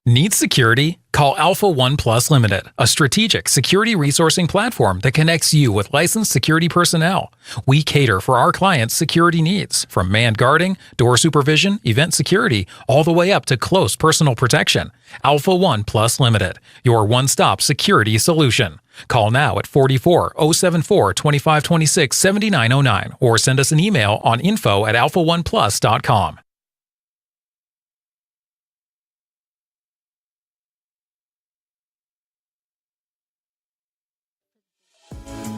Need security? Call Alpha One Plus Limited, a strategic security resourcing platform that connects you with licensed security personnel. We cater for our clients' security needs, from manned guarding, door supervision, event security, all the way up to close personal protection. Alpha One Plus Limited, your one-stop security solution. Call now at 44-074 2526 7909 or send us an email on info@alphaoneplus.com.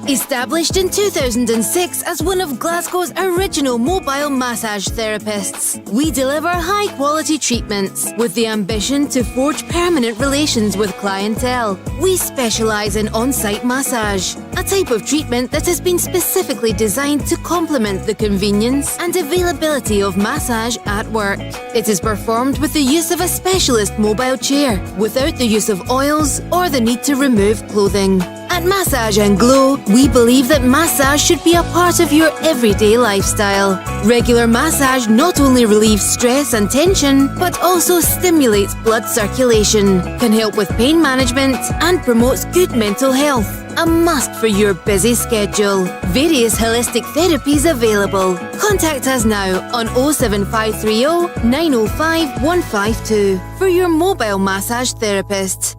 Established in 2006 as one of Glasgow's original mobile massage therapists, we deliver high-quality treatments with the ambition to forge permanent relations with clientele. We specialise in on-site massage, a type of treatment that has been specifically designed to complement the convenience and availability of massage at work. It is performed with the use of a specialist mobile chair, without the use of oils or the need to remove clothing. At Massage & Glow, we believe that massage should be a part of your everyday lifestyle. Regular massage not only relieves stress and tension, but also stimulates blood circulation, can help with pain management, and promotes good mental health. A must for your busy schedule. Various holistic therapies available. Contact us now on 07530 905 152 for your mobile massage therapist.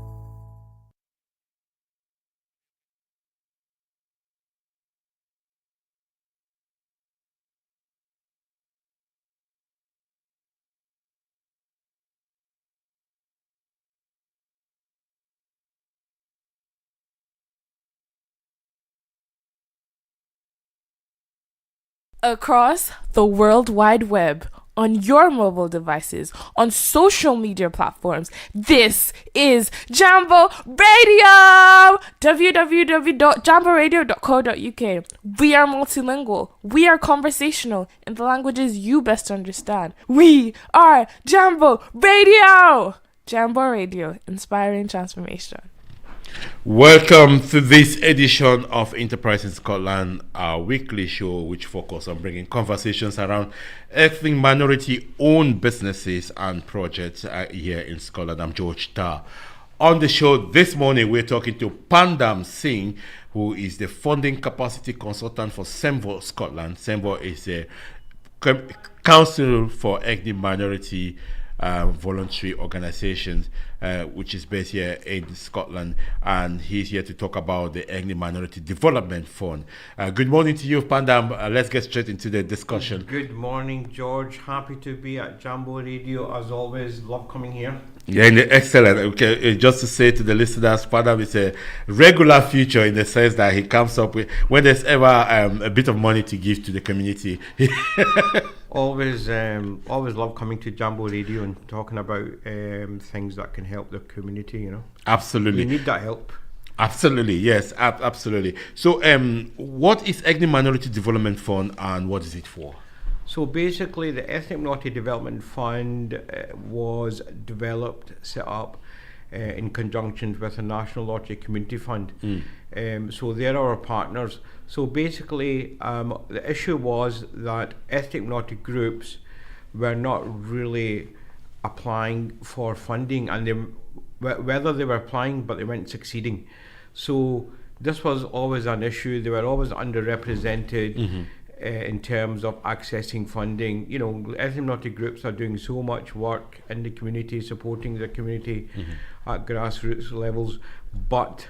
Across the World Wide Web, on your mobile devices, on social media platforms, this is Jambo Radio! www.jamboradio.co.uk. We are multilingual. We are conversational in the languages you best understand. We are Jambo Radio! Jambo Radio, inspiring transformation. Welcome to this edition of Enterprise in Scotland, our weekly show which focuses on bringing conversations around ethnic minority-owned businesses and projects here in Scotland. I'm George Tarr. On the show this morning, we're talking to Pandam Singh, who is the funding capacity consultant for Semvo Scotland. Semvo is a council for ethnic minority voluntary organizations, which is based here in Scotland, and he's here to talk about the Ethnic Minority Development Fund. Good morning to you, Pandam. Let's get straight into the discussion. Good morning, George. Happy to be at Jambo Radio as always. Love coming here. Yeah, excellent. Okay, just to say to the listeners, Pandam is a regular feature in the sense that he comes up with when there's ever a bit of money to give to the community. Always love coming to Jambo Radio and talking about things that can help the community, you know. Absolutely. We need that help. Absolutely, yes, absolutely. So, what is Ethnic Minority Development Fund and what is it for? So basically, the Ethnic Minority Development Fund was developed, set up in conjunction with the National Lottery Community Fund. So they're our partners. So basically, the issue was that ethnic minority groups were not really applying for funding, and whether they were applying, but they weren't succeeding. So this was always an issue. They were always underrepresented in terms of accessing funding. You know, ethnic minority groups are doing so much work in the community, supporting the community at grassroots levels, but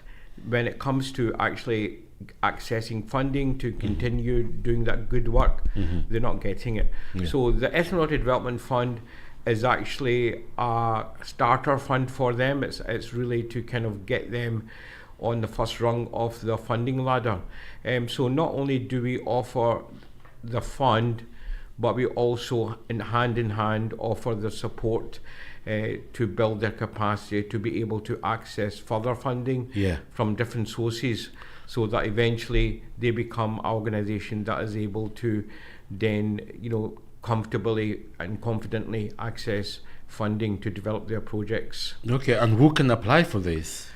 when it comes to actually accessing funding to continue doing that good work, they're not getting it. So the Ethnic Minority Development Fund is actually a starter fund for them. It's really to kind of get them on the first rung of the funding ladder. So not only do we offer the fund, but we also in hand offer the support to build their capacity to be able to access further funding from different sources, so that eventually they become an organisation that is able to then, you know, comfortably and confidently access funding to develop their projects. Okay, and who can apply for this?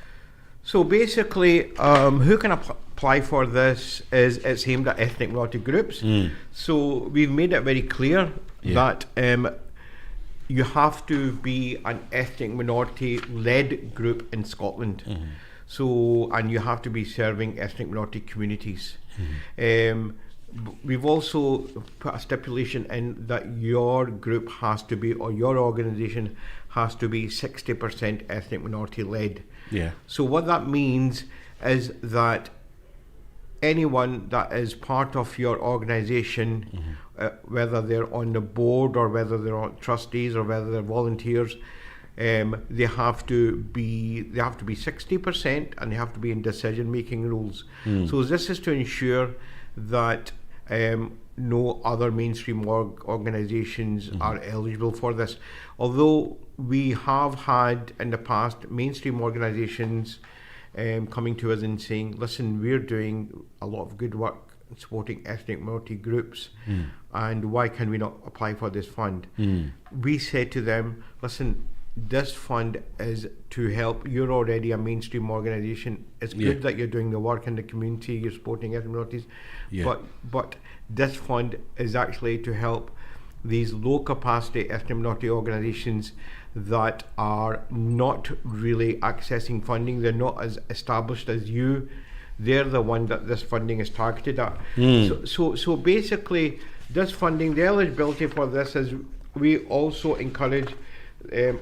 So basically, who can apply for this is it's aimed at ethnic minority groups. So we've made it very clear that you have to be an ethnic minority-led group in Scotland. So, and you have to be serving ethnic minority communities. We've also put a stipulation in that your group has to be, or your organisation has to be 60% ethnic minority led. Yeah. So what that means is that anyone that is part of your organisation, whether they're on the board or whether they're on trustees or whether they're volunteers, they have to be 60% and they have to be in decision making roles. So this is to ensure that no other mainstream organisations are eligible for this. Although we have had in the past mainstream organisations coming to us and saying, listen, we're doing a lot of good work supporting ethnic minority groups, and why can we not apply for this fund? We said to them, listen, this fund is to help. You're already a mainstream organisation. It's good that you're doing the work in the community, you're supporting ethnic minorities, but this fund is actually to help these low capacity ethnic minority organisations that are not really accessing funding. They're not as established as you. They're the one that this funding is targeted at. So basically, this funding, the eligibility for this is, we also encourage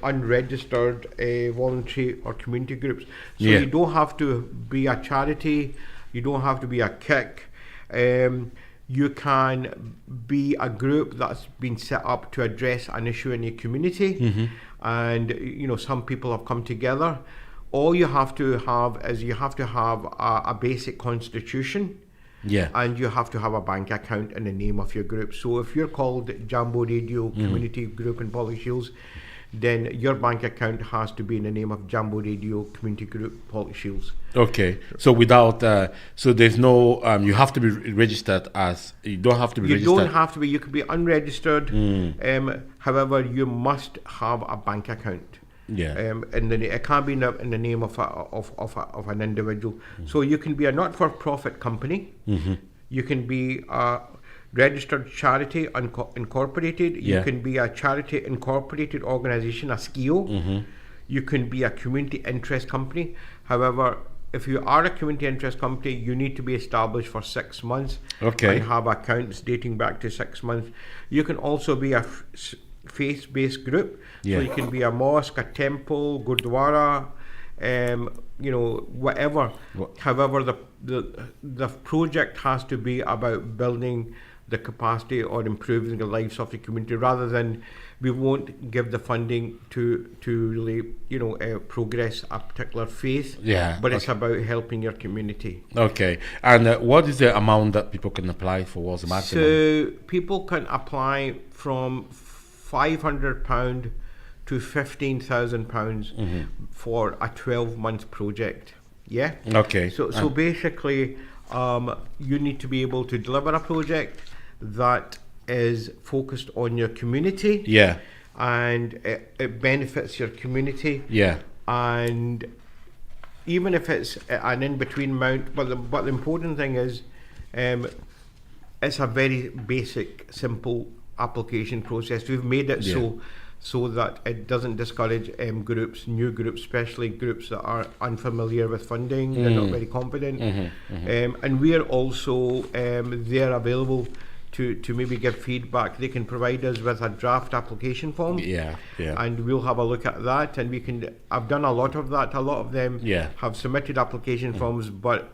unregistered voluntary or community groups. So you don't have to be a charity, you don't have to be a kick. You can be a group that's been set up to address an issue in your community, and some people have come together. All you have to have is a basic constitution, and you have to have a bank account in the name of your group. So if you're called Jambo Radio Community Group in Pollokshields, then your bank account has to be in the name of Jambo Radio Community Group Pollokshields. Okay. So without, so there's no, you have to be registered as, you don't have to be registered. You don't have to be, you could be unregistered. However, you must have a bank account. And then it can't be in the name of an individual. So you can be a not-for-profit company. You can be a registered charity incorporated. You can be a charity incorporated organisation, a SKIO. You can be a community interest company. However, if you are a community interest company, you need to be established for 6 months and have accounts dating back to 6 months. You can also be a faith-based group. So you can be a mosque, a temple, gurdwara, whatever. However, the project has to be about building the capacity or improving the lives of the community, rather than, we won't give the funding to really progress a particular faith, but it's about helping your community. And what is the amount that people can apply for? What's the maximum? So people can apply from £500 to £15,000 for a 12-month project. So basically, you need to be able to deliver a project that is focused on your community, and it benefits your community, and even if it's an in-between amount, but the important thing is, it's a very basic, simple application process. We've made it so that it doesn't discourage new groups, especially groups that are unfamiliar with funding, they're not very confident, and we are also they're available to maybe give feedback. They can provide us with a draft application form, and we'll have a look at that, and I've done a lot of that. A lot of them have submitted application forms, but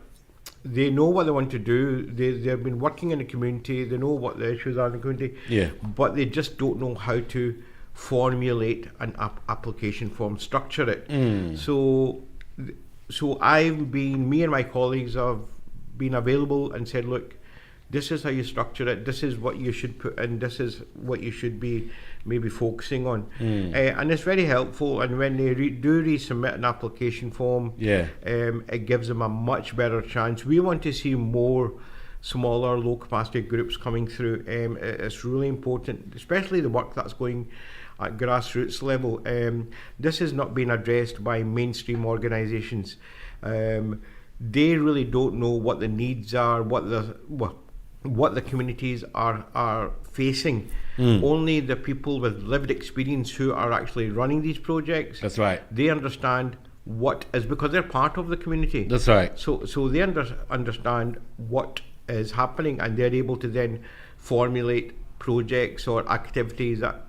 they know what they want to do. They've been working in the community, they know what the issues are in the community, but they just don't know how to formulate an application form, structure it. So me and my colleagues have been available and said, look, this is how you structure it, this is what you should put in, this is what you should be maybe focusing on. And it's very helpful, and when they resubmit an application form, it gives them a much better chance. We want to see more smaller low capacity groups coming through. It's really important, especially the work that's going at grassroots level. This is not being addressed by mainstream organisations. They really don't know what the needs are, what the communities are facing. Only the people with lived experience who are actually running these projects, That's right. they understand what is, because they're part of the community. That's right. So they understand what is happening, and they're able to then formulate projects or activities that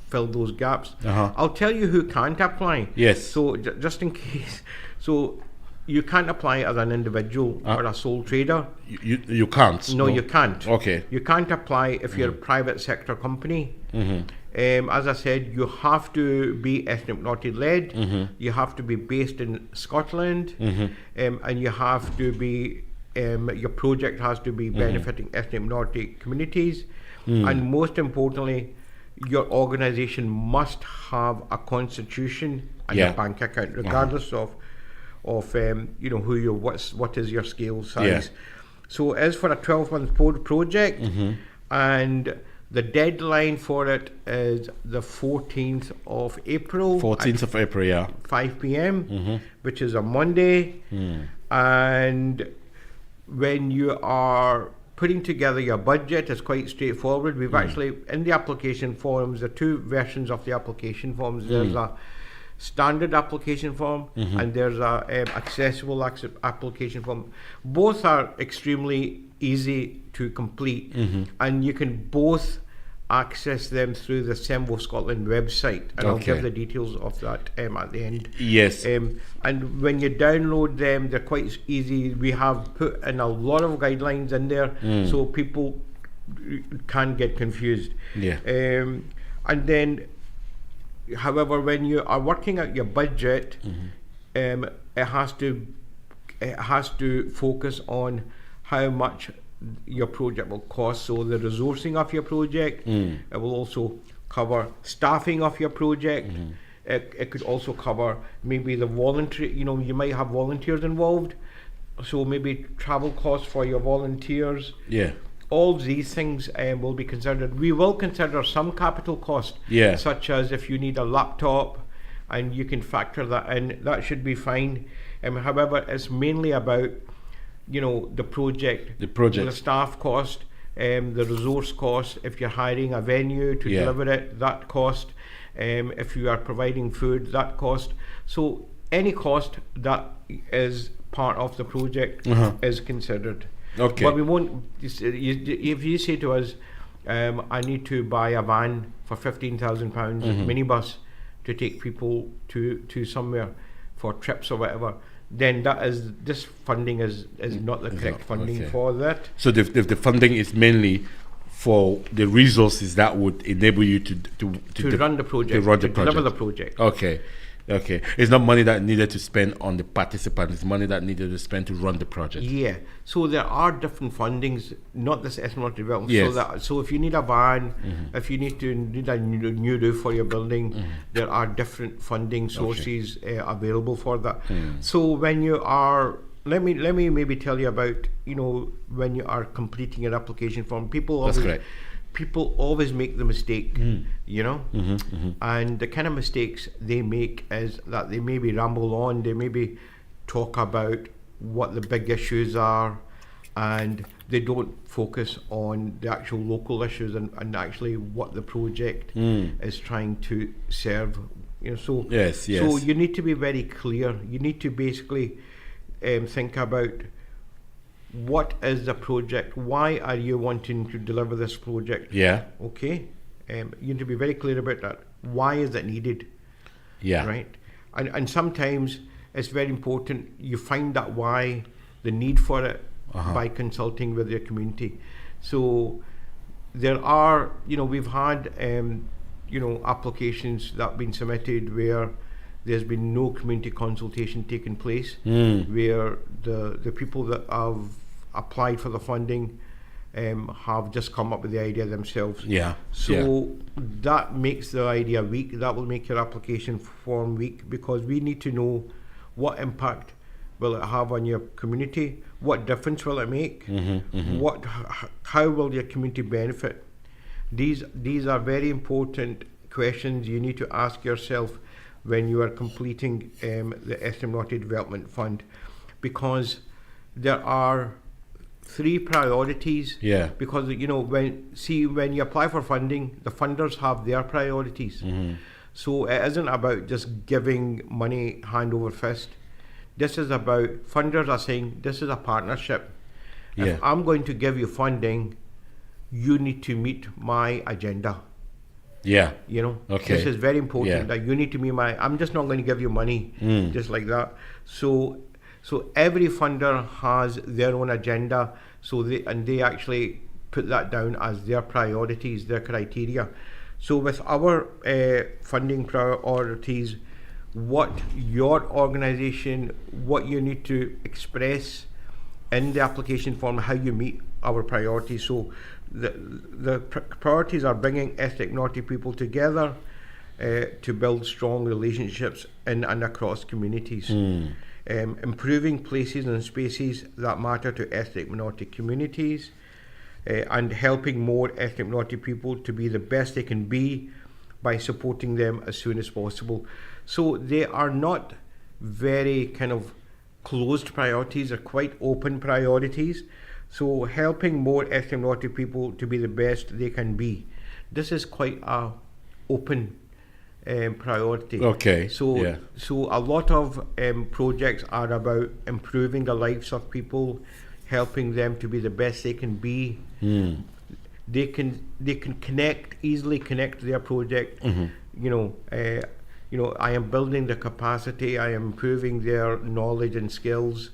fill those gaps. I'll tell you who can't apply. Yes. So just in case, so you can't apply as an individual or a sole trader. You can't. No, you can't. Okay. You can't apply if you're a private sector company. As I said, you have to be ethnic minority led. You have to be based in Scotland, and you have to be. Your project has to be benefiting ethnic minority communities, and most importantly, your organisation must have a constitution and a bank account, regardless of who you what is your scale size. So as for a 12-month project, and the deadline for it is the 14th of April. 14th of April, yeah. 5 p.m., which is a Monday. And when you are putting together your budget, it's quite straightforward. We've actually, in the application forms, there are two versions of the application forms. There's a standard application form and there's a accessible application form. Both are extremely easy to complete, and you can both access them through the Jambo Scotland website, and I'll give the details of that at the end. Yes. And when you download them, they're quite easy. We have put in a lot of guidelines in there, so people can't get confused. And then, however, when you are working out your budget, it has to focus on how much your project will cost. So the resourcing of your project, it will also cover staffing of your project. It could also cover maybe the voluntary, you might have volunteers involved, so maybe travel costs for your volunteers. All these things will be considered. We will consider some capital cost, such as if you need a laptop, and you can factor that in. That should be fine. However, it's mainly about the project, the staff cost, the resource cost. If you're hiring a venue to deliver it, that cost. If you are providing food, that cost. So any cost that is part of the project is considered. Okay. But we won't. If you say to us, I need to buy a van for £15,000 minibus to take people to somewhere for trips or whatever, then this funding is not the correct funding for that. So the funding is mainly for the resources that would enable you to run the project, deliver the project. Okay. It's not money that needed to spend on the participants. It's money that needed to spend to run the project. Yeah. So there are different fundings, not this ethnic development. Yes. So if you need a van, if you need a new roof for your building, there are different funding sources available for that. So when you are, let me maybe tell you about when you are completing your application form. People always make the mistake, and the kind of mistakes they make is that they maybe ramble on, they maybe talk about what the big issues are, and they don't focus on the actual local issues and actually what the project is trying to serve. So you need to be very clear. You need to basically think about, what is the project? Why are you wanting to deliver this project? Okay. You need to be very clear about that. Why is it needed? Right. And sometimes it's very important you find that why, the need for it, by consulting with your community. So there are, we've had applications that have been submitted where there's been no community consultation taking place, where the people that have applied for the funding have just come up with the idea themselves. So that makes the idea weak. That will make your application form weak, because we need to know what impact will it have on your community, what difference will it make, how will your community benefit. These are very important questions you need to ask yourself when you are completing the Ethnic Minority Development Fund, because there are 3 priorities. Yeah. Because when you apply for funding, the funders have their priorities. So it isn't about just giving money hand over fist. This is about funders are saying this is a partnership. Yeah. If I'm going to give you funding, you need to meet my agenda. Yeah. Okay. This is very important. Yeah. That you need to meet I'm just not going to give you money just like that. So every funder has their own agenda. So they actually put that down as their priorities, their criteria. So with our funding priorities, what your organisation, what you need to express in the application form, how you meet our priorities. So the priorities are bringing ethnic minority people together to build strong relationships in and across communities. Improving places and spaces that matter to ethnic minority communities, and helping more ethnic minority people to be the best they can be by supporting them as soon as possible. So they are not very kind of closed priorities, they're quite open priorities. So helping more ethnic minority people to be the best they can be. This is quite a open priority. Okay. So a lot of projects are about improving the lives of people, helping them to be the best they can be. They can easily connect to their project. I am building the capacity, I am improving their knowledge and skills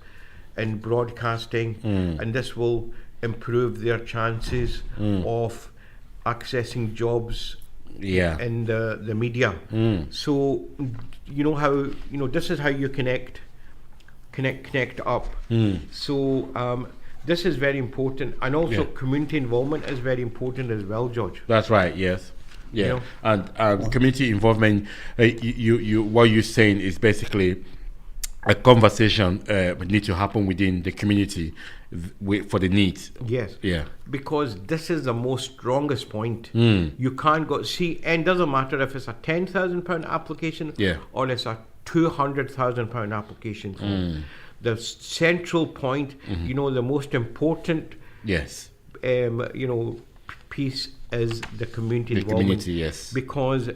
in broadcasting, and this will improve their chances of accessing jobs in the media. So this is how you connect up. So this is very important, and also community involvement is very important as well, George. That's right. Yes. Yeah. And community involvement. You what you're saying is basically a conversation need to happen within the community for the needs. Yes. Yeah. Because this is the most strongest point. You can't go see, and it doesn't matter if it's a £10,000 application or it's a £200,000 application. The central point, the most important piece is the community involvement. Community, yes. Because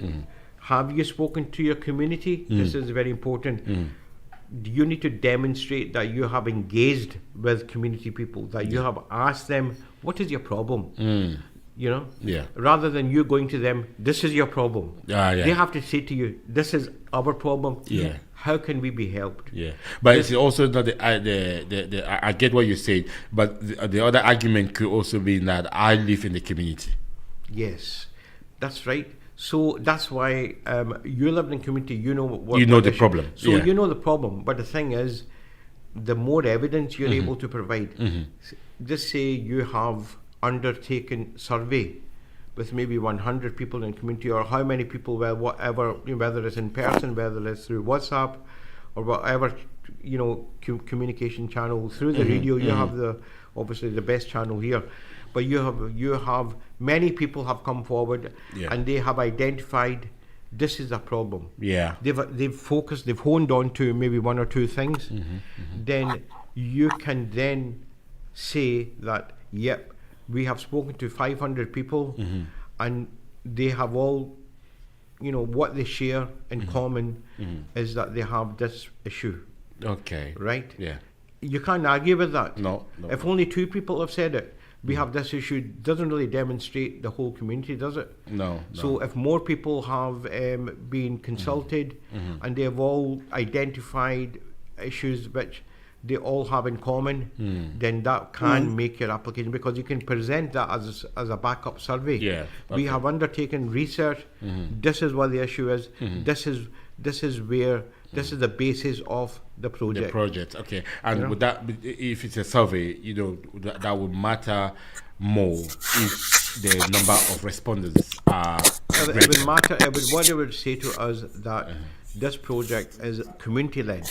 have you spoken to your community? This is very important. You need to demonstrate that you have engaged with community people, that you have asked them, what is your problem? Rather than you going to them, this is your problem. They have to say to you, this is our problem. How can we be helped? But it's also not I get what you said, but the other argument could also be that I live in the community. Yes, that's right. So that's why you live in the community, you know what the problem. So you know the problem, but the thing is, the more evidence you're able to provide, just say you have undertaken survey with maybe 100 people in the community, or how many people, whatever, whether it's in person, whether it's through WhatsApp or whatever, communication channel, through the radio. You have obviously the best channel here, but you have many people have come forward and they have identified this is a problem. They've focused, they've honed on to maybe one or two things. Then you can then say that, yep, we have spoken to 500 people and they have all, what they share in common is that they have this issue. Okay. Right? Yeah. You can't argue with that. No. If only 2 people have said it, we have this issue, doesn't really demonstrate the whole community, does it? No. So if more people have been consulted and they have all identified issues which they all have in common, then that can make your application, because you can present that as a backup survey. We have undertaken research. This is what the issue is. This is where this is the basis of the project. Okay. And would that, if it's a survey, that would matter more if the number of respondents are. It would matter. What it would say to us that this project is community led.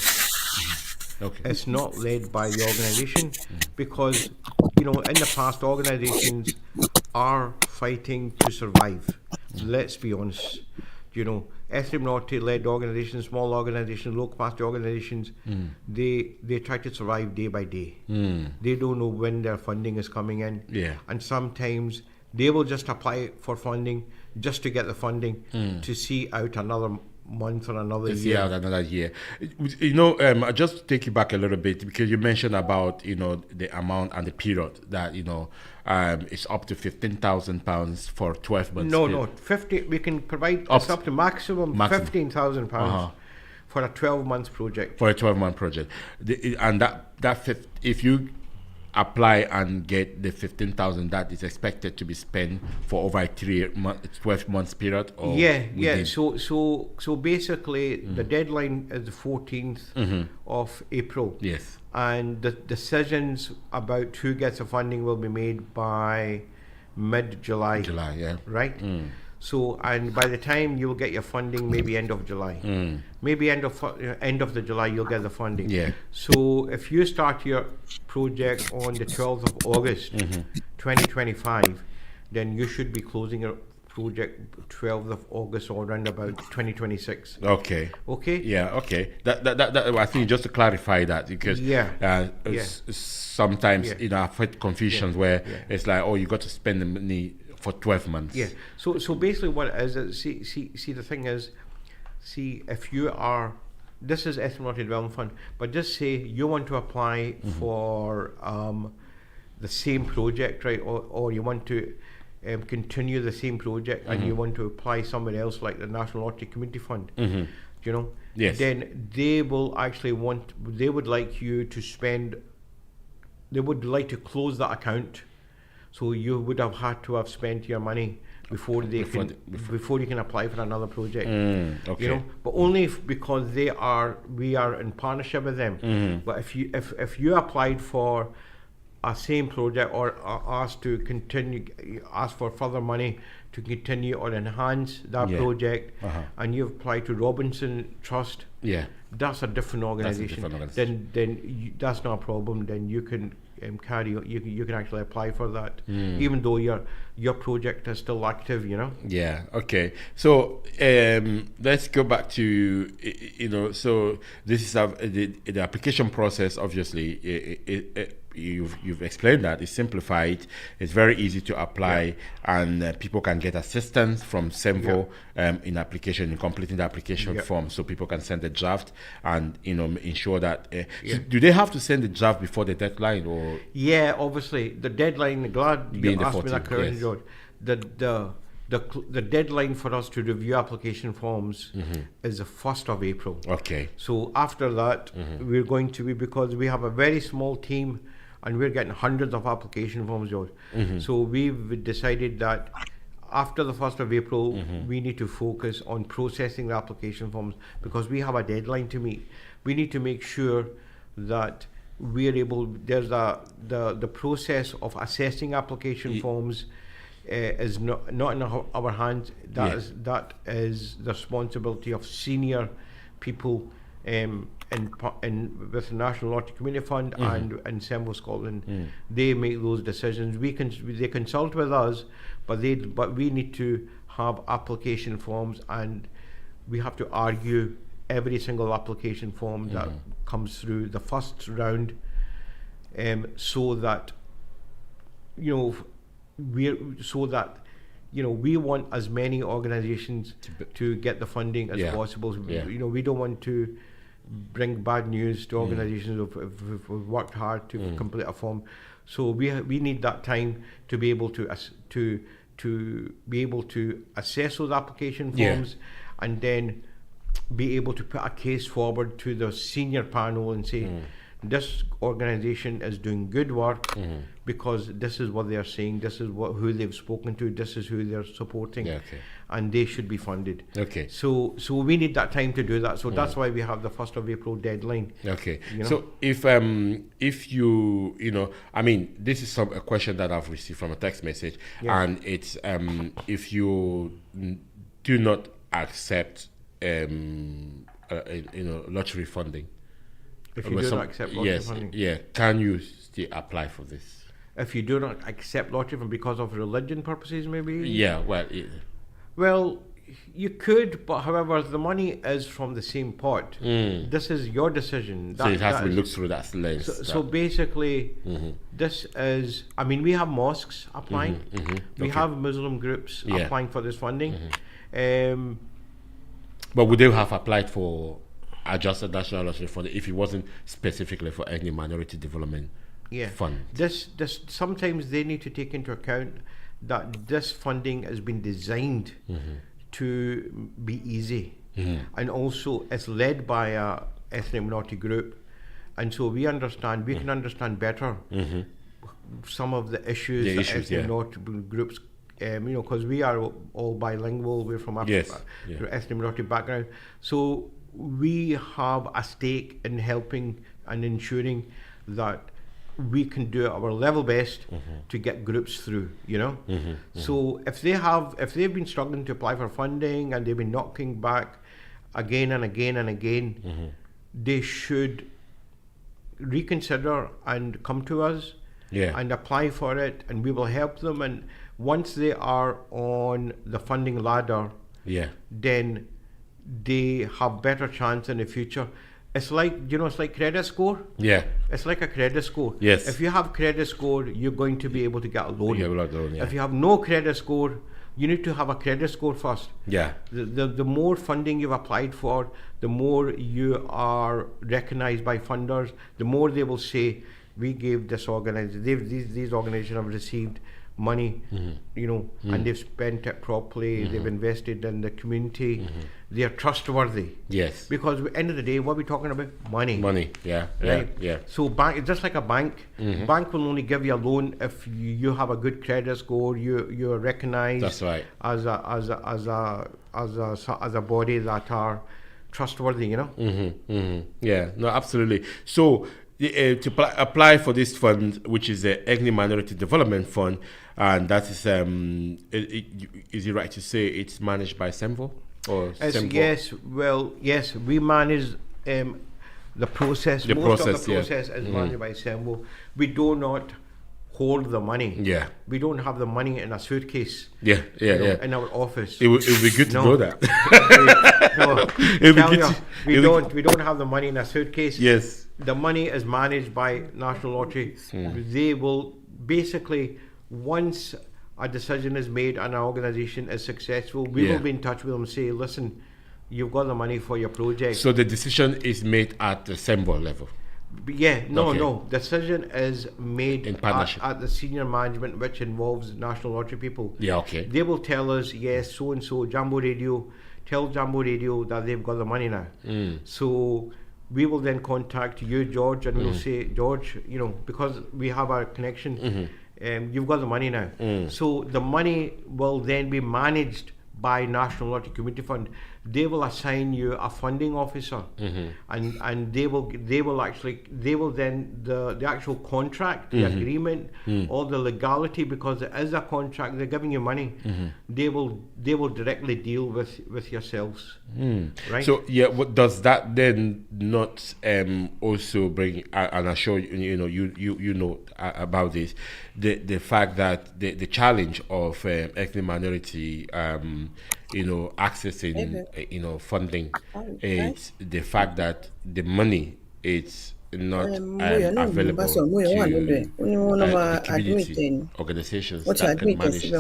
Okay. It's not led by the organisation, because in the past organisations are fighting to survive. Let's be honest. SMLottery-led organisations, small organisations, low-capacity organisations, they try to survive day by day. They don't know when their funding is coming in. Yeah. And sometimes they will just apply for funding just to get the funding to see out another month or another year. Another year. You know, I'll just take you back a little bit, because you mentioned about, you know, the amount and the period that, you know, it's up to £15,000 for 12 months. No, 50. We can provide up to maximum £15,000 for a 12-month project. For a 12-month project, and if you apply and get the 15,000, that is expected to be spent for over a 12 months period. Or yeah. So basically, the deadline is the 14th of April. Yes. And the decisions about who gets the funding will be made by mid-July. July, yeah. Right? So, and by the time you'll get your funding, maybe end of July. Maybe end of the July, you'll get the funding. Yeah. So if you start your project on the 12th of August, 2025, then you should be closing your project 12th of August or around about 2026. Okay. Okay. Yeah. Okay. That I think, just to clarify that, because sometimes you know, I've had confusions where it's like, oh, you got to spend the money for 12 months. Yeah. So basically what it is see the thing is, if you are, this is SMLottery Development Fund, but just say you want to apply for the same project, right, or you want to continue the same project and you want to apply somewhere else, like the National Lottery Community Fund, you know, then they will actually they would like you to they would like to close that account. So you would have had to have spent your money before you can apply for another project. Okay. You know, but only because we are in partnership with them. But if you applied for a same project or asked for further money to continue or enhance that project, and you apply to Robinson Trust, that's a different organisation. Then that's not a problem. Then you can carry. You can actually apply for that, even though your project is still active. You know. Yeah. Okay. So let's go back to, you know. So this is the application process. Obviously, you've explained that it's simplified. It's very easy to apply, and people can get assistance from SEMVO in completing the application form. So people can send the draft and, you know, ensure that. So do they have to send the draft before the deadline, or? Yeah, obviously the deadline. Glad you asked me that question, George. The deadline for us to review application forms is the 1st of April. Okay. So after that, we're going to be, because we have a very small team and we're getting hundreds of application forms, George. So we've decided that after the 1st of April, we need to focus on processing the application forms, because we have a deadline to meet. We need to make sure that we're able, there's the process of assessing application forms is not in our hands. That is the responsibility of senior people with the National Lottery Community Fund and SEMVO Scotland. They make those decisions. They consult with us, but we need to have application forms, and we have to argue every single application form that comes through the first round, so that we want as many organisations to get the funding as possible. We don't want to bring bad news to organisations who've worked hard to complete a form. So we need that time to be able to assess those application forms, and then be able to put a case forward to the senior panel and say, this organisation is doing good work because this is what they are saying, this is who they've spoken to, this is who they're supporting, and they should be funded. Okay. So we need that time to do that. So that's why we have the 1st of April deadline. Okay. So if you I mean, this is a question that I've received from a text message, and it's if you do not accept lottery funding. If you do not accept lottery funding. Can you still apply for this? If you do not accept lottery funding because of religion purposes, maybe? Yeah, well, You could, but however, the money is from the same pot. This is your decision. So it has to be looked through that lens. So basically, this is, I mean, we have mosques applying. We have Muslim groups applying for this funding. But would they have applied for adjusted national lottery fund if it wasn't specifically for any minority development fund? This sometimes they need to take into account that this funding has been designed to be easy, and also it's led by a ethnic minority group, and so we can understand better some of the issues that ethnic minority groups, because we are all bilingual, we're from Africa, ethnic minority background, so we have a stake in helping and ensuring that we can do our level best to get groups through, So if they've been struggling to apply for funding and they've been knocking back again and again and again, they should reconsider and come to us and apply for it, and we will help them. And once they are on the funding ladder, then they have better chance in the future. It's like, it's like credit score. Yeah. It's like a credit score. Yes. If you have credit score, you're going to be able to get a loan. Yeah. If you have no credit score, you need to have a credit score first. Yeah. The more funding you've applied for, the more you are recognized by funders, the more they will say, we gave this organization, these organizations have received money, and they've spent it properly, they've invested in the community, they are trustworthy. Yes. Because at the end of the day, what are we talking about? Money. Yeah. So bank, just like a bank, bank will only give you a loan if you have a good credit score, you're recognized. That's right. as a body that are trustworthy, Yeah, no, absolutely. So to apply for this fund, which is the Ethnic Minority Development Fund, and that is, is it right to say it's managed by SEMVO? Or SEMVO? Yes, we manage the process. Most of the process is managed by SEMVO. We do not hold the money. Yeah. We don't have the money in a suitcase. In our office. It would be good to know that. We don't have the money in a suitcase. Yes. The money is managed by National Lottery. They will basically, once a decision is made and an organisation is successful, we will be in touch with them and say, listen, you've got the money for your project. So the decision is made at the SEMVO level? No. Decision is made in partnership at the senior management, which involves National Lottery people. They will tell us, yes, so and so, Jambo Radio, tell Jambo Radio that they've got the money now. So we will then contact you, George, and we'll say, George, because we have our connection, you've got the money now. So the money will then be managed by National Lottery Community Fund. They will assign you a funding officer, and they will then the actual contract, the agreement, all the legality, because it is a contract, they're giving you money. They will directly deal with yourselves. Right. So what does that then not also bring? And I'm sure you know about this, the fact that the challenge of ethnic minority accessing funding, it's the fact that the money is not available to the community organizations that can manage this.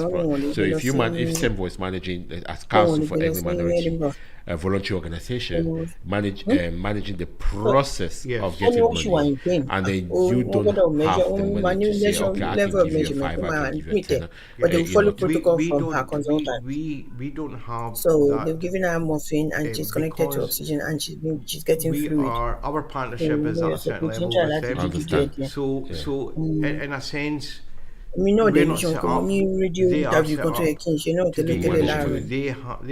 So if SEMVO is managing as council for ethnic minority voluntary organization, managing the process of getting money, and then you don't have the money to say, okay, I can give you a 5, I can give you a 10. But they follow protocol from her consultant. We don't have. So they've given her morphine, and she's connected to oxygen, and she's getting fluid. Our partnership is at a certain level with them. Understand. So in a sense, television radio interview go to a king, they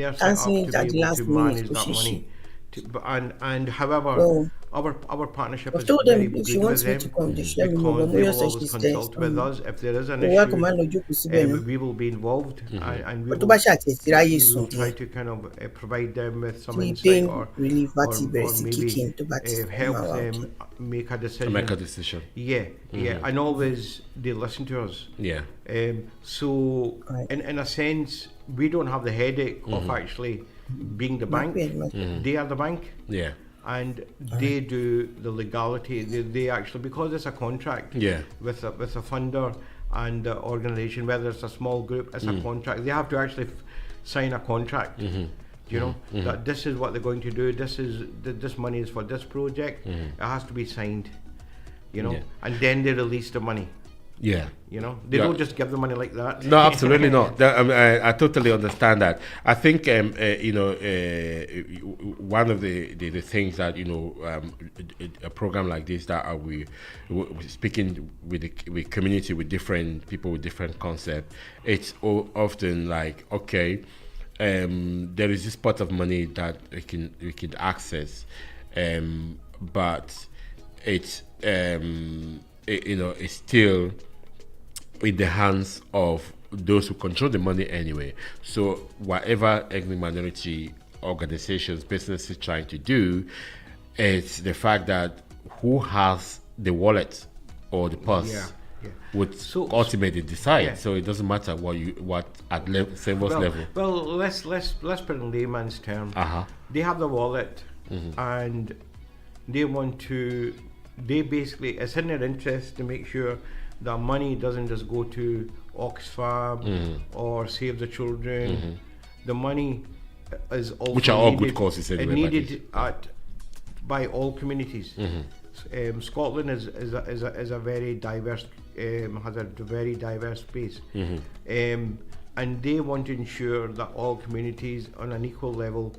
are set up to be able to manage that money. And however, our partnership is very good with them, because they will always consult with us if there is an issue. We will be involved, and we will try to kind of provide them with some insight or maybe help them make a decision. And always they listen to us. So in a sense, we don't have the headache of actually being the bank. They are the bank. Yeah. And they do the legality. They actually, because it's a contract with a funder and the organization, whether it's a small group, it's a contract. They have to actually sign a contract. You know, that this is what they're going to do. This money is for this project. It has to be signed. You know, and then they release the money. Yeah. You know, they don't just give the money like that. No, absolutely not. I totally understand that. I think, you know, one of the things that, you know, a program like this that we speaking with community, with different people with different concepts, it's often like, okay, there is this pot of money that we can access, but it's you know, it's still in the hands of those who control the money anyway. So whatever ethnic minority organizations, businesses trying to do, it's the fact that who has the wallet or the purse would ultimately decide. So it doesn't matter what at Semvo's level. Well, let's put it in layman's terms. They have the wallet, and they want to. They basically, it's in their interest to make sure that money doesn't just go to Oxfam or Save the Children. The money is also which are all good causes anyway. Needed by all communities. Scotland is a very diverse has a very diverse space, and they want to ensure that all communities on an equal level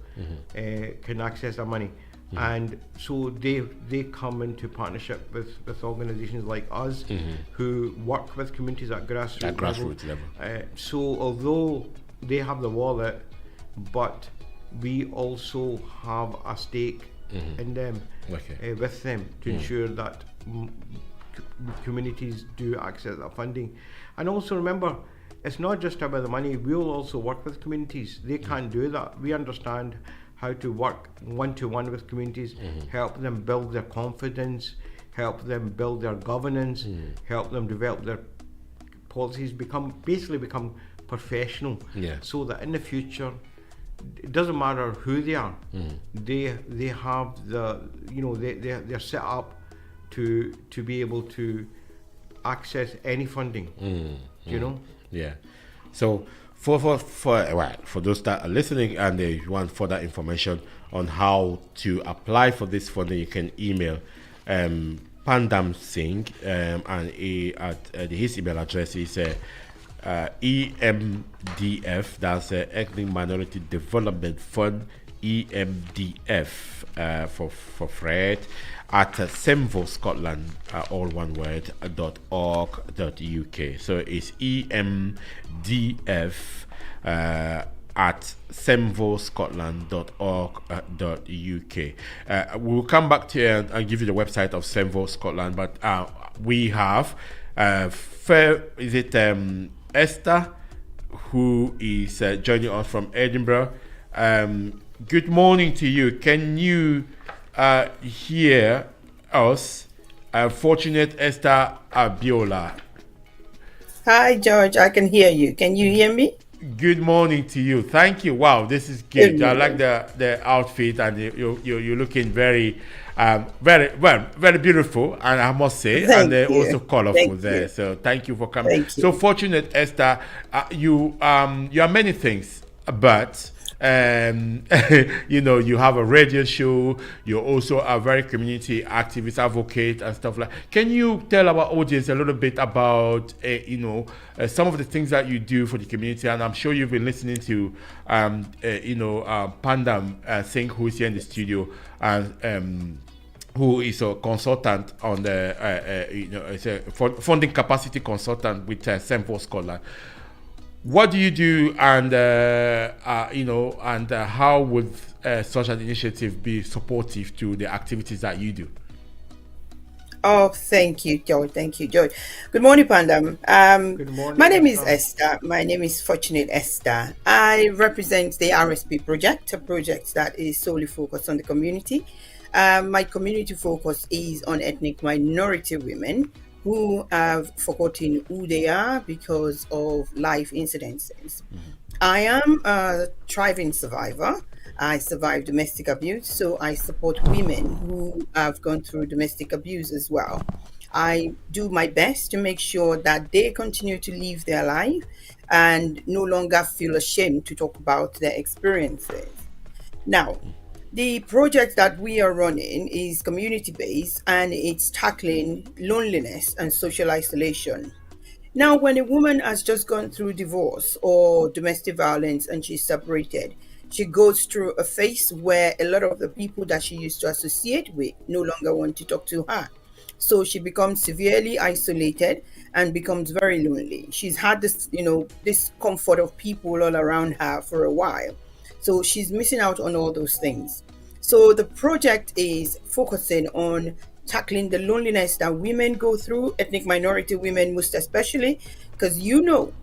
can access their money. And so they come into partnership with organizations like us who work with communities at grassroots level. So although they have the wallet, but we also have a stake in them, with them, to ensure that communities do access that funding. And also remember, it's not just about the money. We'll also work with communities. They can't do that. We understand how to work one-to-one with communities, help them build their confidence, help them build their governance, help them develop their policies, become professional, so that in the future, it doesn't matter who they are, they have the, you know, they're set up to be able to access any funding, you know? Yeah. So for those that are listening and they want further information on how to apply for this funding, you can email Pandam Singh, and his email address is EMDF, that's Ethnic Minority Development Fund, EMDF for Fred, at Semvo Scotland, all one word, .org.uk. So it's EMDF at semvoscotland.org.uk. We'll come back to you and give you the website of Semvo Scotland, but we have Esther, who is joining us from Edinburgh. Good morning to you. Can you hear us? Fortunate Esther Abiola. Hi, George. I can hear you. Can you hear me? Good morning to you. Thank you. Wow, this is good. I like the outfit, and you're looking very very beautiful, and I must say, and also colorful there. So thank you for coming. So Fortunate Esther, you are many things, but you know, you have a radio show, you're also a very community activist, advocate, and stuff like. Can you tell our audience a little bit about some of the things that you do for the community? And I'm sure you've been listening to Pandam Singh, who is here in the studio, and who is a consultant on the is a funding capacity consultant with Semvo Scotland. What do you do, and how would such an initiative be supportive to the activities that you do? Oh, thank you, George. Thank you, George. Good morning, Pandam. Good morning. My name is Esther. My name is Fortunate Esther. I represent the RSP project, a project that is solely focused on the community. My community focus is on ethnic minority women who have forgotten who they are because of life incidences. I am a thriving survivor. I survived domestic abuse, so I support women who have gone through domestic abuse as well. I do my best to make sure that they continue to live their life and no longer feel ashamed to talk about their experiences. Now, the project that we are running is community based and it's tackling loneliness and social isolation. Now, when a woman has just gone through divorce or domestic violence and she's separated, she goes through a phase where a lot of the people that she used to associate with no longer want to talk to her. So she becomes severely isolated and becomes very lonely. She's had this, this comfort of people all around her for a while. So she's missing out on all those things. So the project is focusing on tackling the loneliness that women go through, ethnic minority women most especially, because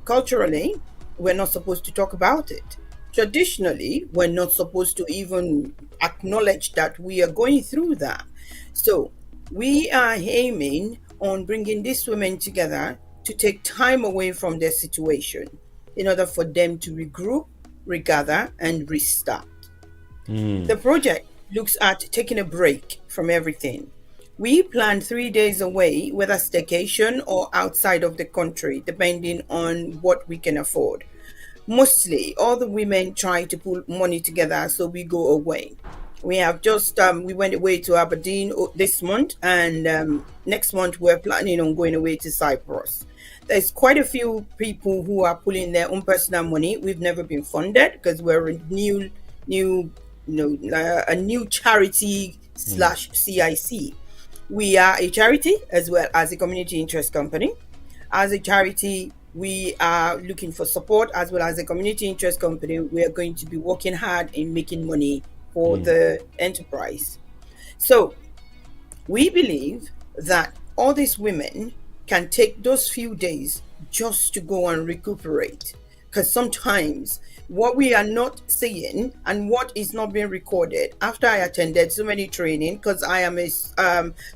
culturally, we're not supposed to talk about it. Traditionally, we're not supposed to even acknowledge that we are going through that. So we are aiming on bringing these women together to take time away from their situation in order for them to regroup, regather, and restart. The project looks at taking a break from everything. We plan 3 days away, whether staycation or outside of the country, depending on what we can afford. Mostly, all the women try to pull money together, so we go away. We have just we went away to Aberdeen this month, and next month we're planning on going away to Cyprus. There's quite a few people who are pulling their own personal money. We've never been funded because we're a new charity slash CIC. We are a charity as well as a community interest company. As a charity, we are looking for support, as well as a community interest company. We are going to be working hard in making money for the enterprise. So we believe that all these women can take those few days just to go and recuperate, because sometimes what we are not seeing and what is not being recorded, after I attended so many training, because I am a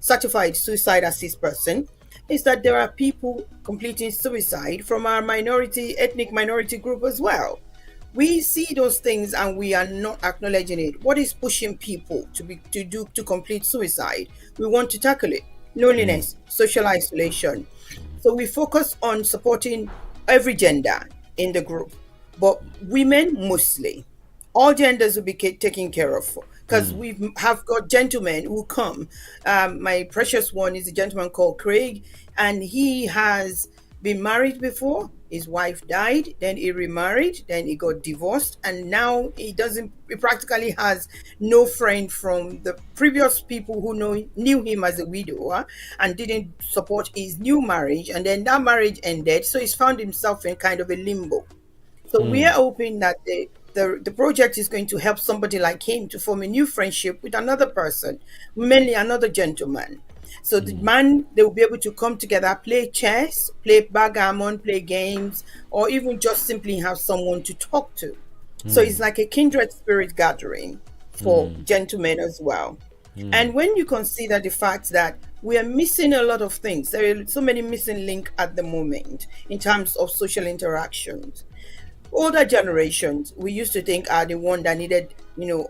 certified suicide assist person, is that there are people completing suicide from our ethnic minority group as well. We see those things and we are not acknowledging it. What is pushing people to complete suicide? We want to tackle it. Loneliness, social isolation. So we focus on supporting every gender in the group, but women mostly. All genders will be taken care of, because we have got gentlemen who come. My precious one is a gentleman called Craig, and he has been married before. His wife died, then he remarried, then he got divorced, and now he practically has no friend from the previous people who knew him as a widower and didn't support his new marriage, and then that marriage ended, so he's found himself in kind of a limbo. So we are hoping that the project is going to help somebody like him to form a new friendship with another person, mainly another gentleman. So the man, they will be able to come together, play chess, play backgammon, play games, or even just simply have someone to talk to. So it's like a kindred spirit gathering for gentlemen as well. And when you consider the fact that we are missing a lot of things, there are so many missing links at the moment in terms of social interactions. Older generations, we used to think, are the one that needed,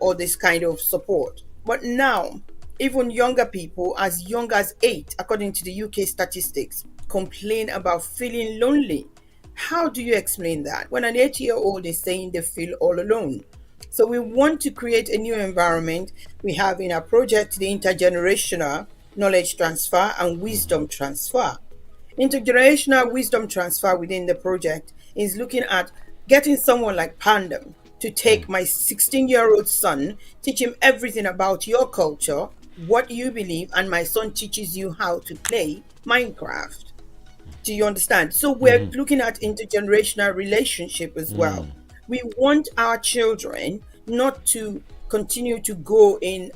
all this kind of support. But now, even younger people, as young as 8, according to the UK statistics, complain about feeling lonely. How do you explain that when an 8-year-old is saying they feel all alone? So we want to create a new environment. We have in our project the intergenerational knowledge transfer and wisdom transfer. Intergenerational wisdom transfer within the project is looking at getting someone like Pandem to take my 16-year-old son, teach him everything about your culture, what you believe, and my son teaches you how to play Minecraft. Do you understand? So we're looking at intergenerational relationship as well. We want our children not to continue to go in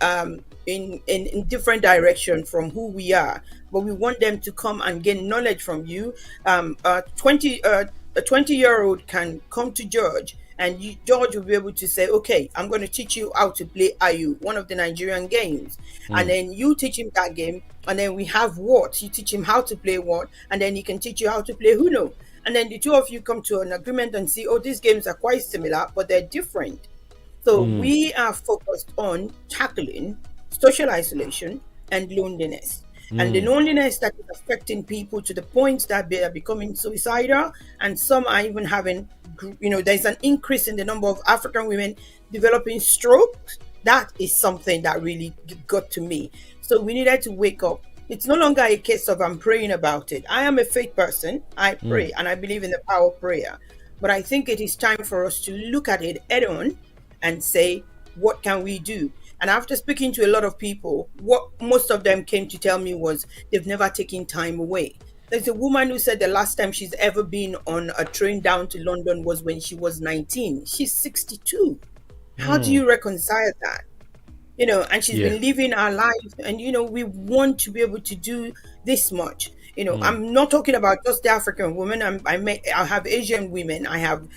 different direction from who we are, but we want them to come and gain knowledge from you. A 20-year-old can come to George And George will be able to say, okay, I'm going to teach you how to play Ayu, one of the Nigerian games. And then you teach him that game. And then we have what? You teach him how to play what? And then he can teach you how to play Uno. And then the two of you come to an agreement and see, oh, these games are quite similar, but they're different. So we are focused on tackling social isolation and loneliness. And the loneliness that is affecting people to the point that they are becoming suicidal, and some are even having, there's an increase in the number of African women developing strokes. That is something that really got to me. So we needed to wake up. It's no longer a case of I'm praying about it. I am a faith person. I pray and I believe in the power of prayer. But I think it is time for us to look at it head on and say, what can we do? And after speaking to a lot of people, what most of them came to tell me was they've never taken time away. There's a woman who said the last time she's ever been on a train down to London was when she was 19. She's 62. How do you reconcile that? And she's been living our life, and we want to be able to do this much. I'm not talking about just the African women. I have Asian women. I have,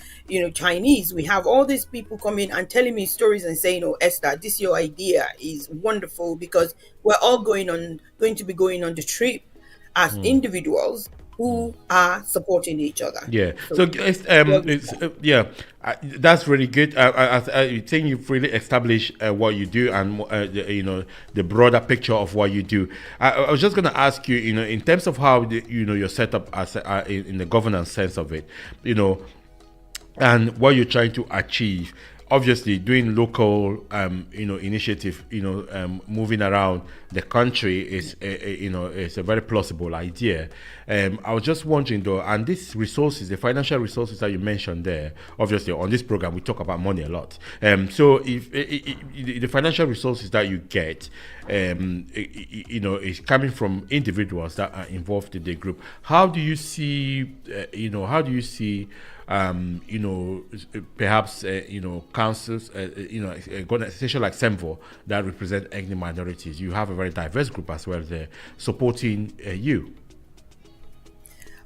Chinese. We have all these people coming and telling me stories and saying, "Oh, Esther, this your idea is wonderful because we're all going to be going on the trip as individuals who are supporting each other." Yeah. That's really good. I think you've really established what you do and the broader picture of what you do. I was just going to ask you, in terms of how you're set up as in the governance sense of it, and what you're trying to achieve. Obviously, doing local, initiative, moving around the country is a very plausible idea. I was just wondering though, and these resources, the financial resources that you mentioned there, obviously on this program we talk about money a lot. So if the financial resources that you get, is coming from individuals that are involved in the group, how do you see, perhaps councils, an organization like SEMVO that represent ethnic minorities? You have a very diverse group as well there supporting you.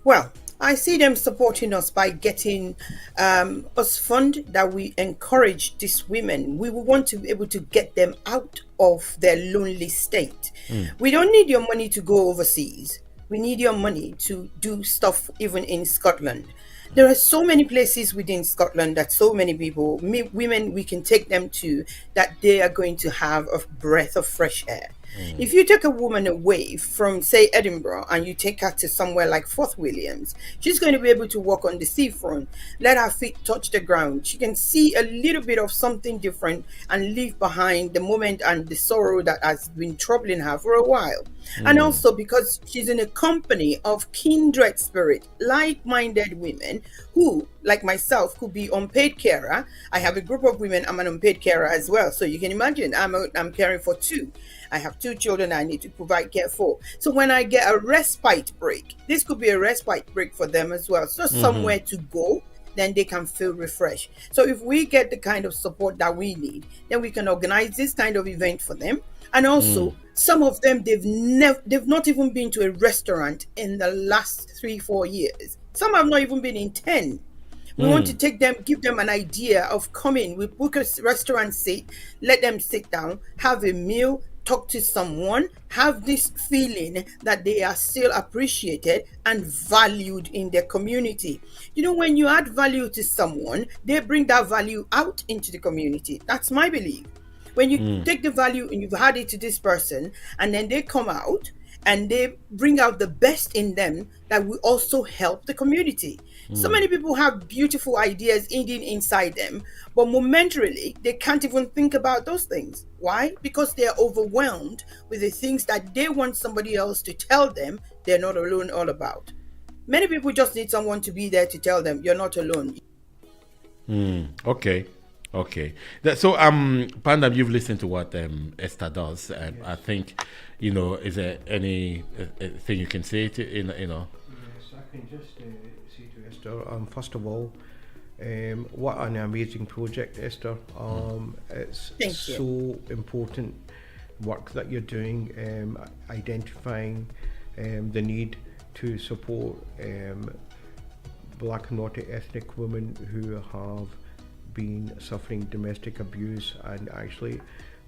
Well, I see them supporting us by getting us fund that we encourage these women. We want to be able to get them out of their lonely state. We don't need your money to go overseas. We need your money to do stuff even in Scotland. There are so many places within Scotland that so many people, women, we can take them to, that they are going to have a breath of fresh air. If you take a woman away from, say, Edinburgh, and you take her to somewhere like Fort Williams, she's going to be able to walk on the seafront, let her feet touch the ground. She can see a little bit of something different and leave behind the moment and the sorrow that has been troubling her for a while. And also because she's in a company of kindred spirit, like-minded women who, like myself, could be unpaid carer. I have a group of women, I'm an unpaid carer as well. So you can imagine, I'm caring for two. I have two children I need to provide care for. So when I get a respite break, this could be a respite break for them as well. So somewhere to go, then they can feel refreshed. So if we get the kind of support that we need, then we can organize this kind of event for them. And also, some of them, they've not even been to a restaurant in the last 3-4 years. Some have not even been in 10. We want to take them, give them an idea of coming. We book a restaurant seat, let them sit down, have a meal, talk to someone, have this feeling that they are still appreciated and valued in their community. When you add value to someone, they bring that value out into the community. That's my belief. When you take the value and you've had it to this person, and then they come out and they bring out the best in them, that will also help the community. So many people have beautiful ideas hidden inside them, but momentarily they can't even think about those things. Why? Because they're overwhelmed with the things that they want somebody else to tell them they're not alone all about. Many people just need someone to be there to tell them you're not alone. Okay. So, Pandam, you've listened to what Esther does, and yes. I think, is there any thing you can say to, Yes, I can just say to Esther, first of all, what an amazing project, Esther. It's so important work that you're doing, identifying the need to support black and multi-ethnic women who have been suffering domestic abuse, and actually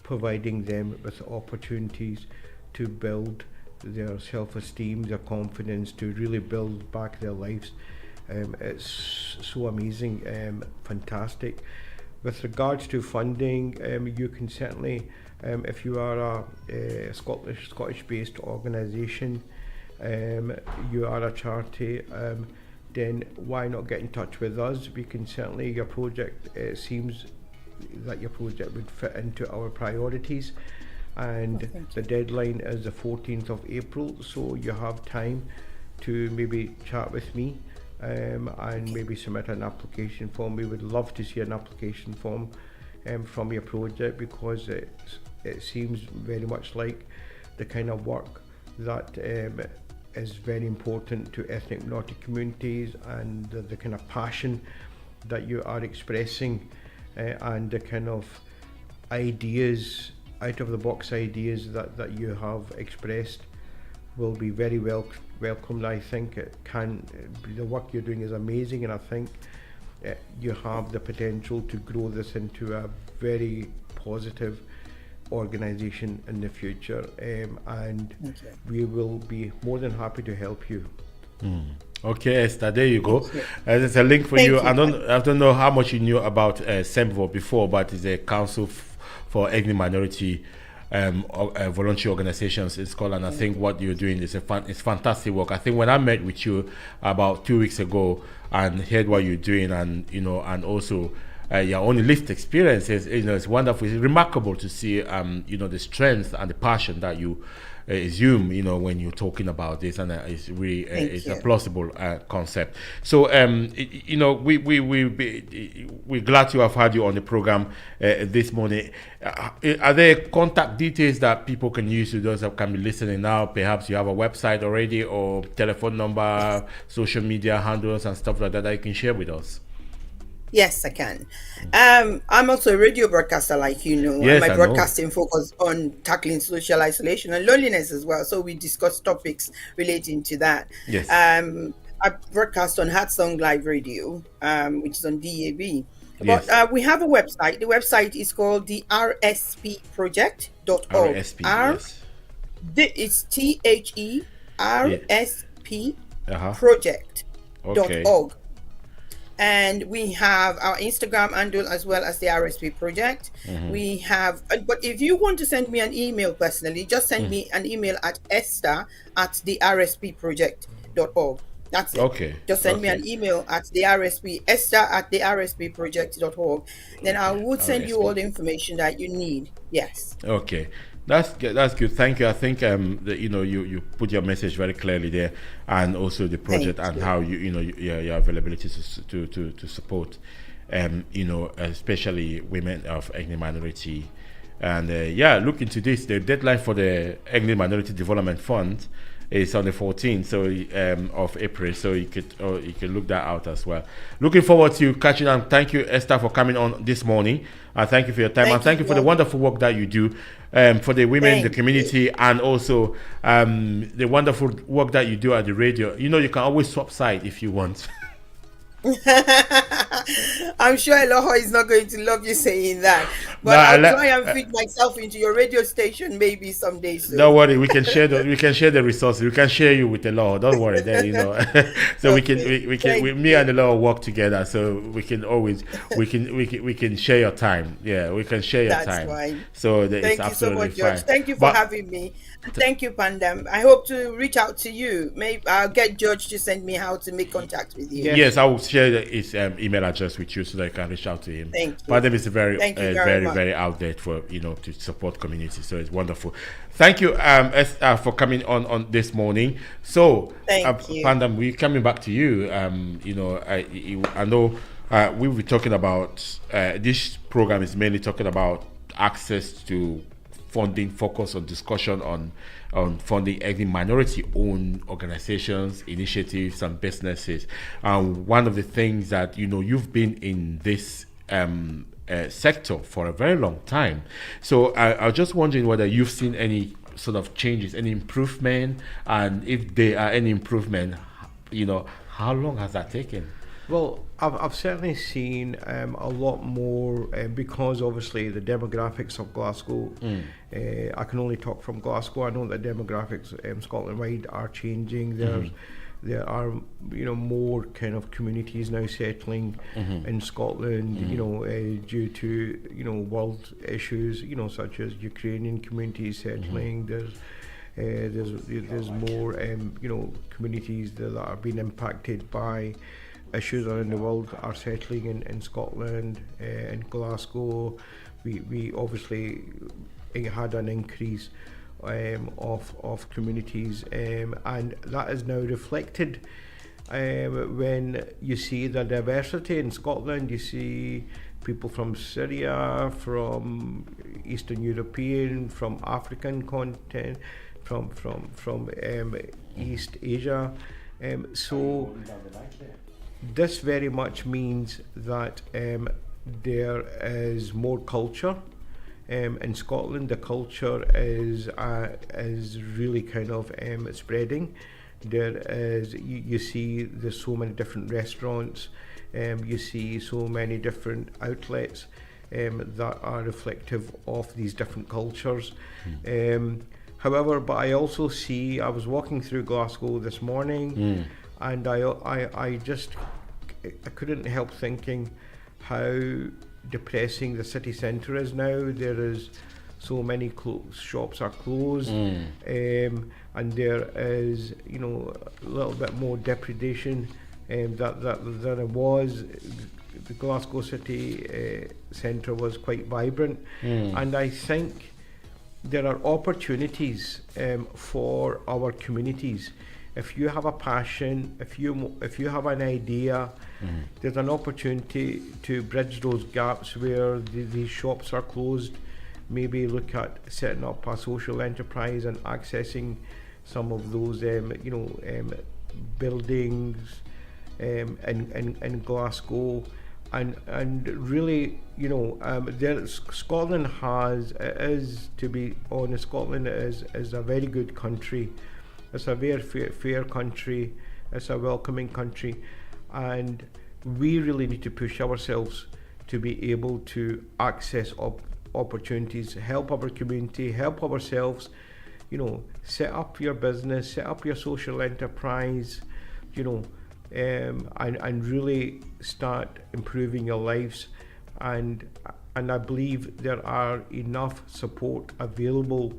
providing them with opportunities to build their self-esteem, their confidence, to really build back their lives. It's so amazing, fantastic. With regards to funding, you can certainly, if you are a Scottish-based organisation, you are a charity, then why not get in touch with us? We can certainly, your project, it seems that your project would fit into our priorities, and the deadline is the 14th of April, so you have time to maybe chat with me and maybe submit an application form. We would love to see an application form from your project, because it seems very much like the kind of work that is very important to ethnic minority communities, and the kind of passion that you are expressing, and the kind of ideas, out of the box ideas that you have expressed will be very welcomed. I think the work you're doing is amazing, and I think you have the potential to grow this into a very positive organisation in the future, and we will be more than happy to help you. Okay, Esther, there you go. There's a link for you. I don't know how much you knew about SEMVO before, but it's a council for ethnic minority voluntary organizations in Scotland. I think what you're doing is it's fantastic work. I think when I met with you about 2 weeks ago and heard what you're doing, and and also your own lived experiences, it's wonderful. It's remarkable to see the strength and the passion that you assume when you're talking about this, and it's really a plausible concept. So we're glad to have had you on the program this morning. Are there contact details that people can use, to those that can be listening now? Perhaps you have a website already, or telephone number, social media handles and stuff like that you can share with us? Yes, I can. I'm also a radio broadcaster, like you know. Yes, and my broadcasting focus on tackling social isolation and loneliness as well. So we discuss topics relating to that. Yes. I broadcast on Heart Song Live Radio, which is on DAB. Yes. But we have a website. The website is called the rspproject.org. RSP, yes. It's THERSP project.org. Okay. And we have our Instagram handle as well as the RSP project. We have, but if you want to send me an email personally, just send me an email at esther@therspproject.org. That's it. Okay. Just send me an email at the RSP, esther@therspproject.org. Then I would send you all the information that you need. Yes. Okay. That's good. Thank you. I think you put your message very clearly there, and also the project and how your availability to support especially women of ethnic minority, and look into this. The deadline for the Ethnic Minority Development Fund is on the 14th of April, so you could look that out as well. Looking forward to catching up. Thank you, Esther, for coming on this morning, and thank you for your time, and thank you for the wonderful work that you do for the women in the community, and also the wonderful work that you do at the radio. You can always swap side if you want. I'm sure Eloho is not going to love you saying that, but I'll try and fit myself into your radio station maybe someday soon. Don't worry, we can share the resources. We can share you with Eloho. Don't worry, then so we can me and Eloho work together. So we can always we can share your time. Yeah, we can share your time. That's fine. So thank you so much, George. Thank you for having me. Thank you, Pandam. I hope to reach out to you. Maybe I'll get George to send me how to make contact with you. Yes, I will share his email address with you so that I can reach out to him. Thank you. Pandam is very out there for to support community. So it's wonderful. Thank you, for coming on this morning. So, thank you, Pandam. We're coming back to you. I know we were talking about this program is mainly talking about access to funding, focus on discussion on funding ethnic minority-owned organizations, initiatives, and businesses. One of the things that you've been in this sector for a very long time. So I was just wondering whether you've seen any sort of changes, any improvement, and if there are any improvement, how long has that taken? Well, I've certainly seen a lot more because obviously the demographics of Glasgow. I can only talk from Glasgow. I know that demographics Scotland-wide are changing. There are more kind of communities now settling in Scotland. Due to world issues. Such as Ukrainian communities settling. There's more communities that are being impacted by issues around the world are settling in Scotland, in Glasgow. We obviously had an increase of communities, and that is now reflected when you see the diversity in Scotland. You see people from Syria, from Eastern European, from African content, from East Asia. So this very much means that there is more culture in Scotland. The culture is really kind of spreading. There is you see there's so many different restaurants. You see so many different outlets that are reflective of these different cultures. However, but I also see, I was walking through Glasgow this morning, and I couldn't help thinking how depressing the city centre is now. There is so many shops are closed, and there is a little bit more depredation than it was. The Glasgow city centre was quite vibrant, and I think there are opportunities for our communities. If you have a passion, if you have an idea, there's an opportunity to bridge those gaps where these shops are closed. Maybe look at setting up a social enterprise and accessing some of those buildings in Glasgow. And really, Scotland to be honest, Scotland is a very good country. It's a very fair country. It's a welcoming country, and we really need to push ourselves to be able to access opportunities, help our community, help ourselves. Set up your business, set up your social enterprise. And really start improving your lives, and I believe there are enough support available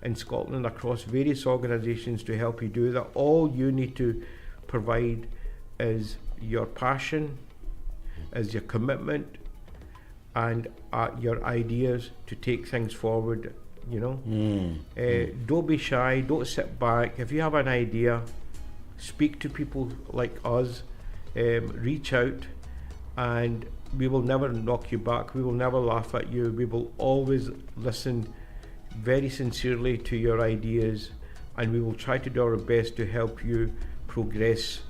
in Scotland across various organisations to help you do that. All you need to provide is your passion, is your commitment, and your ideas to take things forward. Don't be shy, don't sit back. If you have an idea, speak to people like us, reach out, and we will never knock you back. We will never laugh at you. We will always listen very sincerely to your ideas, and we will try to do our best to help you progress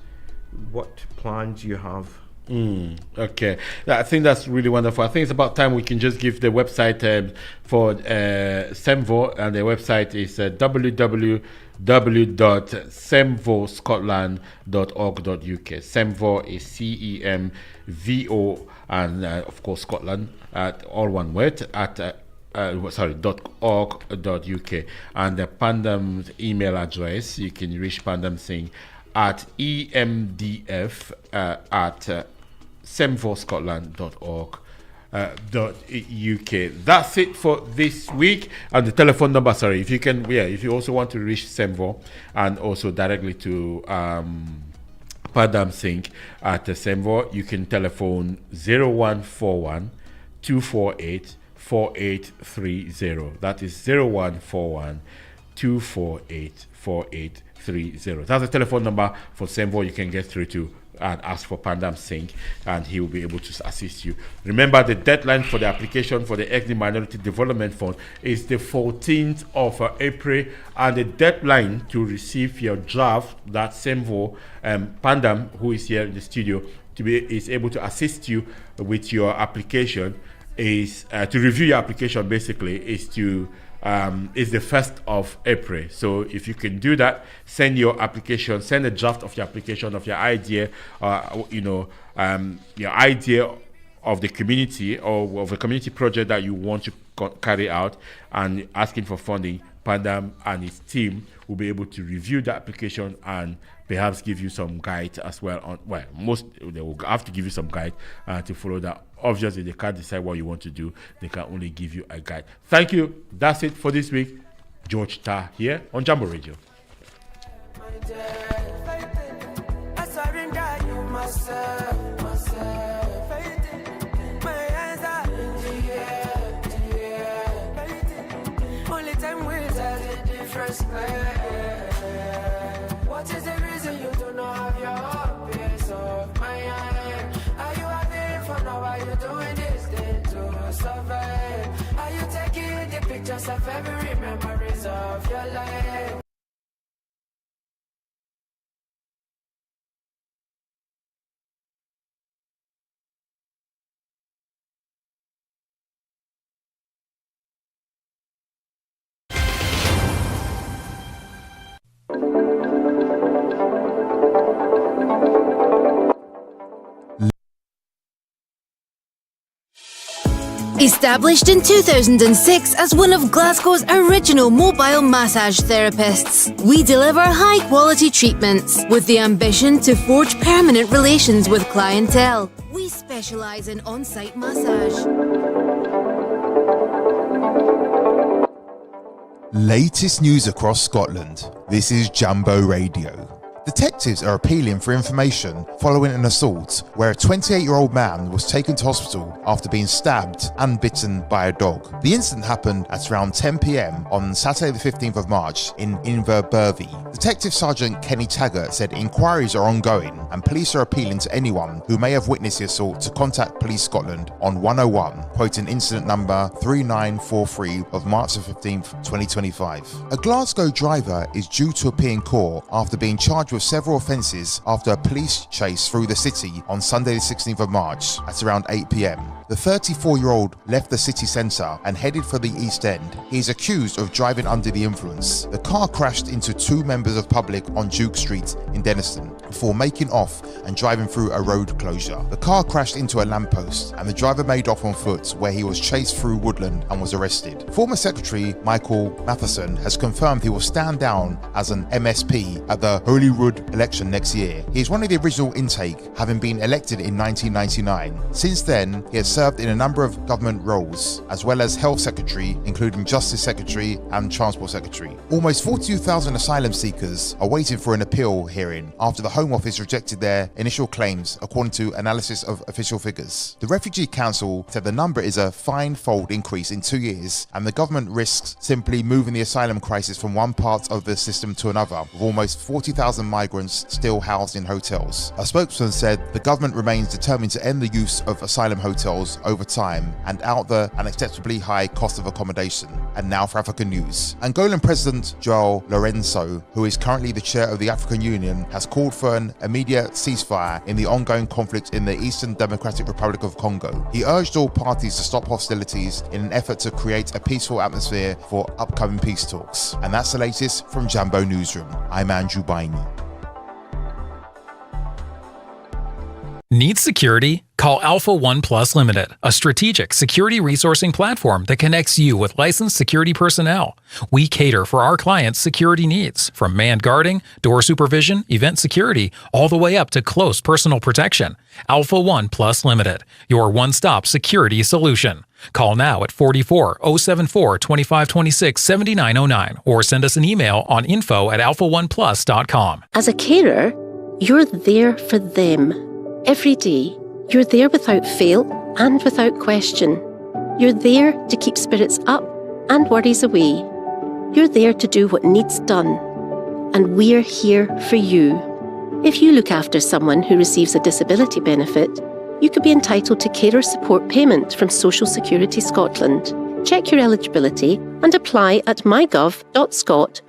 what plans you have. Okay, I think that's really wonderful. I think it's about time we can just give the website for Semvo, and the website is www.semvoscotland.org.uk. Semvo is CEMVO, and of course Scotland, at all one word, at .org.uk. And the Pandam's email address, you can reach Pandam Singh at emdf at semvoscotland.org.uk. That's it for this week. And the telephone number, if you also want to reach Semvo and also directly to Padam Singh at Semvo, you can telephone 0141 248 4830. That is 0141 248 4830. That's the telephone number for Semvo you can get through to and ask for Pandam Singh, and he will be able to assist you. Remember, the deadline for the application for the Ethnic Minority Development Fund is the 14th of April, and the deadline to receive your draft that Semvo Pandam, who is here in the studio, is able to assist you with your application, is to review your application. Basically, is to is the 1st of April. So if you can do that, send your application, send a draft of your application, of your idea, your idea of the community or of a community project that you want to carry out, and asking for funding. Pandam and his team will be able to review the application and perhaps give you some guide as well. They will have to give you some guide to follow that. Obviously, they can't decide what you want to do. They can only give you a guide. Thank you. That's it for this week. George Ta here on Jambo Radio. What is the reason you do not have your peace of mind? Are you having fun or are you doing this thing to survive? Are you taking the pictures of every memories of your life? Established in 2006 as one of Glasgow's original mobile massage therapists, we deliver high-quality treatments with the ambition to forge permanent relations with clientele. We specialise in on-site massage. Latest news across Scotland. This is Jambo Radio. Detectives are appealing for information following an assault where a 28-year-old man was taken to hospital after being stabbed and bitten by a dog. The incident happened at around 10 p.m. on Saturday the 15th of March in Inverbervie. Detective Sergeant Kenny Taggart said inquiries are ongoing and police are appealing to anyone who may have witnessed the assault to contact Police Scotland on 101, quoting incident number 3943 of March the 15th, 2025. A Glasgow driver is due to appear in court after being charged with several offences after a police chase through the city on Sunday the 16th of March at around 8 p.m. The 34-year-old left the city centre and headed for the East End. He is accused of driving under the influence. The car crashed into two members of public on Duke Street in Denniston before making off and driving through a road closure. The car crashed into a lamppost and the driver made off on foot, where he was chased through woodland and was arrested. Former Secretary Michael Matheson has confirmed he will stand down as an MSP at the Holyrood election next year. He is one of the original intake, having been elected in 1999. Since then, he has served in a number of government roles, as well as Health Secretary, including Justice Secretary and Transport Secretary. Almost 42,000 asylum seekers are waiting for an appeal hearing after the Home Office rejected their initial claims, according to analysis of official figures. The Refugee Council said the number is a five-fold increase in 2 years, and the government risks simply moving the asylum crisis from one part of the system to another, with almost 40,000 migrants still housed in hotels. A spokesman said the government remains determined to end the use of asylum hotels over time and out the unacceptably high cost of accommodation. And now for African news. Angolan President João Lourenço, who is currently the chair of the African Union, has called for an immediate ceasefire in the ongoing conflict in the Eastern Democratic Republic of Congo. He urged all parties to stop hostilities in an effort to create a peaceful atmosphere for upcoming peace talks. And that's the latest from Jambo Newsroom. I'm Andrew Baini. Need security? Call Alpha One Plus Limited, a strategic security resourcing platform that connects you with licensed security personnel. We cater for our clients' security needs, from manned guarding, door supervision, event security, all the way up to close personal protection. Alpha One Plus Limited, your one-stop security solution. Call now at 44-074 2526 7909 or send us an email on info@alphaoneplus.com. As a carer, you're there for them. Every day, you're there without fail and without question. You're there to keep spirits up and worries away. You're there to do what needs done. And we're here for you. If you look after someone who receives a disability benefit, you could be entitled to carer support payment from Social Security Scotland. Check your eligibility and apply at mygov.scot/